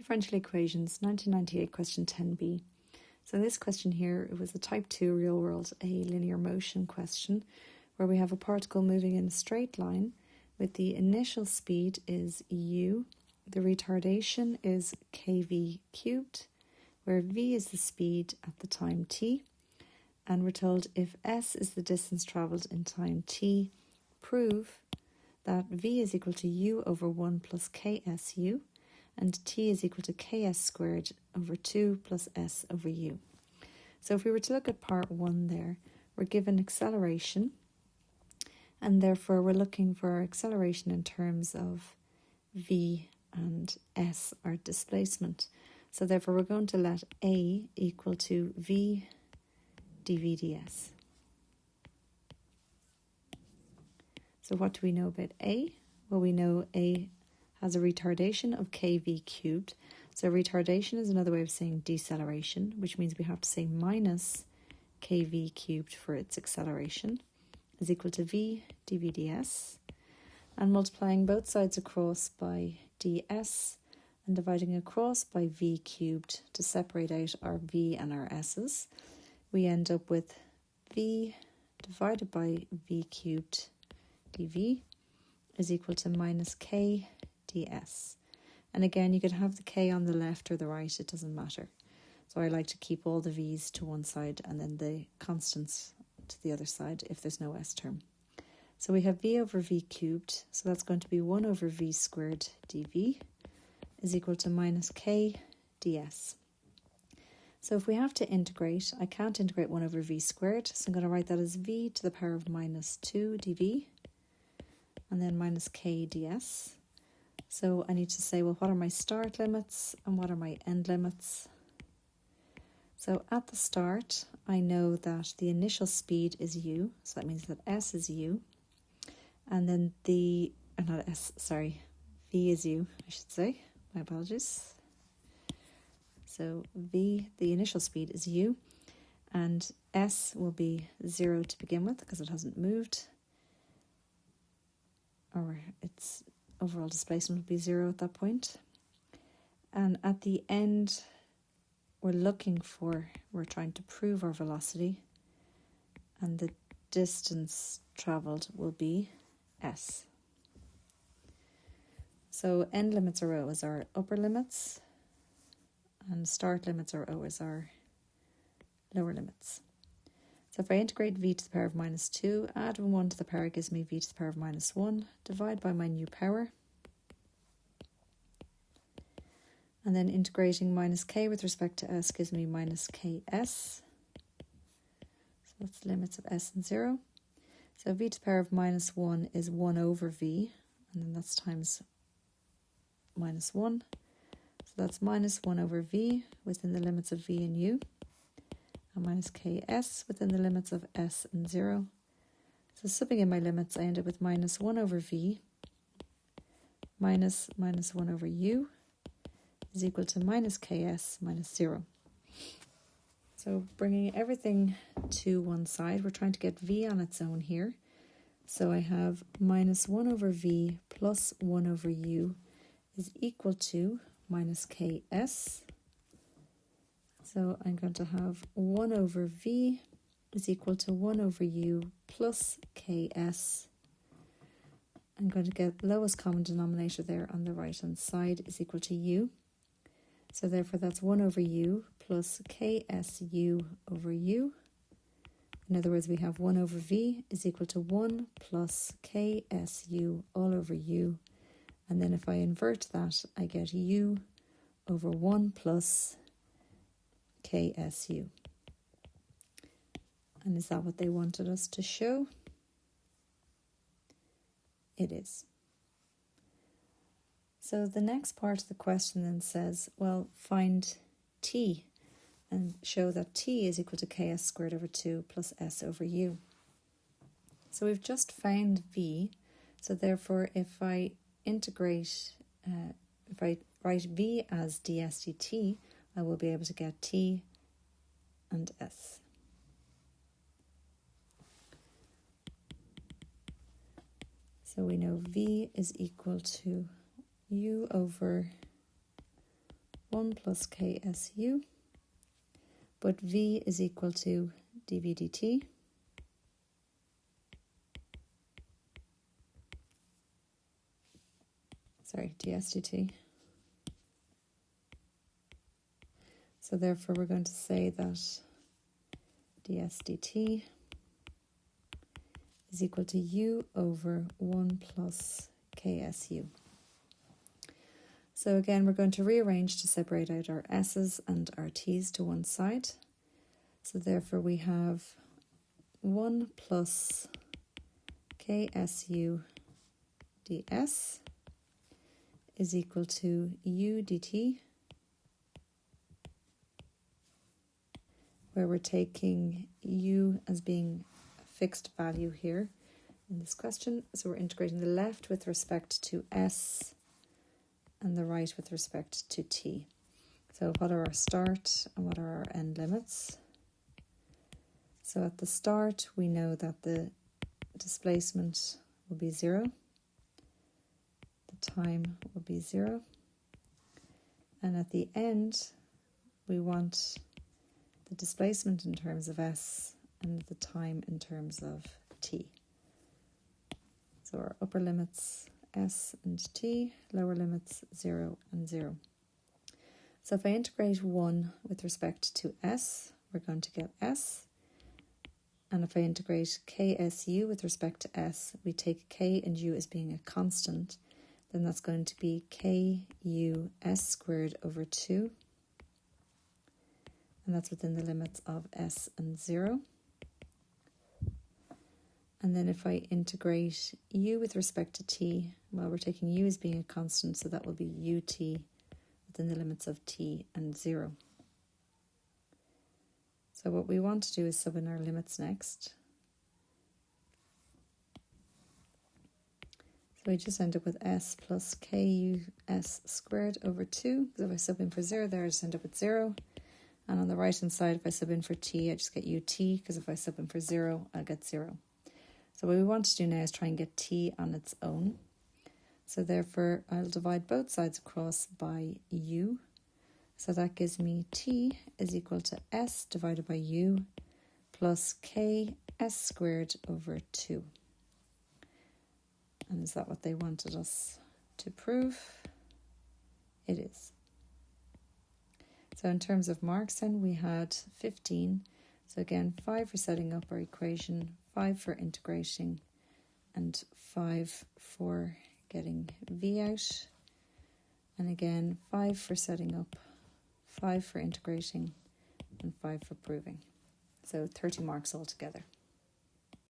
Differential equations, 1998, question 10b. So this question here, it was a type 2 real world, a linear motion question, where we have a particle moving in a straight line with the initial speed is u, the retardation is kv cubed, where v is the speed at the time t, and we're told if s is the distance travelled in time t, prove that v is equal to u over 1 plus ksu, and t is equal to ks squared over 2 plus s over u. So if we were to look at part 1 there, we're given acceleration, and therefore we're looking for our acceleration in terms of v and s, our displacement. So therefore we're going to let a equal to v dv ds. So what do we know about a? Well, we know a has a retardation of kv cubed. So retardation is another way of saying deceleration, which means we have to say minus kv cubed for its acceleration is equal to v dv ds. And multiplying both sides across by ds and dividing across by v cubed to separate out our v and our s's, we end up with v divided by v cubed dv is equal to minus k ds. And again, you could have the k on the left or the right, it doesn't matter. So I like to keep all the v's to one side and then the constants to the other side if there's no s term. So we have v over v cubed, so that's going to be 1 over v squared dv is equal to minus k ds. So if we have to integrate, I can't integrate 1 over v squared, so I'm going to write that as v to the power of minus 2 dv and then minus k ds. So I need to say, well, what are my start limits and what are my end limits? So at the start, I know that the initial speed is u, so that means that s is u, and then v is u, I should say, my apologies. So v, the initial speed is u, and s will be 0 to begin with because it hasn't moved, or its overall displacement will be 0 at that point. And at the end, we're trying to prove our velocity, and the distance travelled will be s. So end limits are O as our upper limits, and start limits are O as our lower limits. So if I integrate v to the power of minus 2, add 1 to the power gives me v to the power of minus 1, divide by my new power. And then integrating minus k with respect to s gives me minus ks. So that's the limits of s and 0. So v to the power of minus 1 is 1 over v, and then that's times minus 1. So that's minus 1 over v within the limits of v and u, and minus ks within the limits of s and 0. So subbing in my limits, I end up with minus 1 over v minus 1 over u is equal to minus ks minus 0. So bringing everything to one side, we're trying to get v on its own here. So I have minus 1 over v plus 1 over u is equal to minus ks. So I'm going to have 1 over v is equal to 1 over u plus ks. I'm going to get lowest common denominator there on the right hand side is equal to u. So therefore that's 1 over u plus ksu over u. In other words, we have 1 over v is equal to 1 plus ksu all over u. And then if I invert that, I get u over 1 plus ksu. And is that what they wanted us to show? It is. So the next part of the question then says, well, find t and show that t is equal to ks squared over 2 plus s over u. So we've just found v, so therefore if I integrate, if I write v as ds dt, I will be able to get t and s. So we know v is equal to u over 1 plus KSU, but V is equal to dV dt. Sorry, ds dt. So therefore we're going to say that ds dt is equal to U over 1 plus KSU. So again, we're going to rearrange to separate out our S's and our T's to one side. So therefore we have 1 plus KSU ds is equal to U dt, where we're taking U as being a fixed value here in this question. So we're integrating the left with respect to S and the right with respect to T. So what are our start and what are our end limits? So at the start, we know that the displacement will be 0. The time will be 0. And at the end, we want the displacement in terms of S and the time in terms of T. So our upper limits S and T, lower limits 0 and 0. So if I integrate 1 with respect to S, we're going to get S. And if I integrate KSU with respect to S, we take K and U as being a constant, then that's going to be KU S squared over 2. And that's within the limits of S and 0. And then if I integrate U with respect to T, well, we're taking U as being a constant, so that will be UT within the limits of T and 0. So what we want to do is sub in our limits next. So we just end up with S plus KUS squared over 2. So if I sub in for 0 there, I just end up with 0. And on the right hand side, if I sub in for T, I just get UT, because if I sub in for 0, I'll get 0. So what we want to do now is try and get T on its own. So therefore, I'll divide both sides across by U. So that gives me T is equal to S divided by U plus K S squared over 2. And is that what they wanted us to prove? It is. So in terms of marks then, we had 15. So again, 5 for setting up our equation, 5 for integrating, and 5 for getting V out. And again, 5 for setting up, 5 for integrating, and 5 for proving. So 30 marks altogether.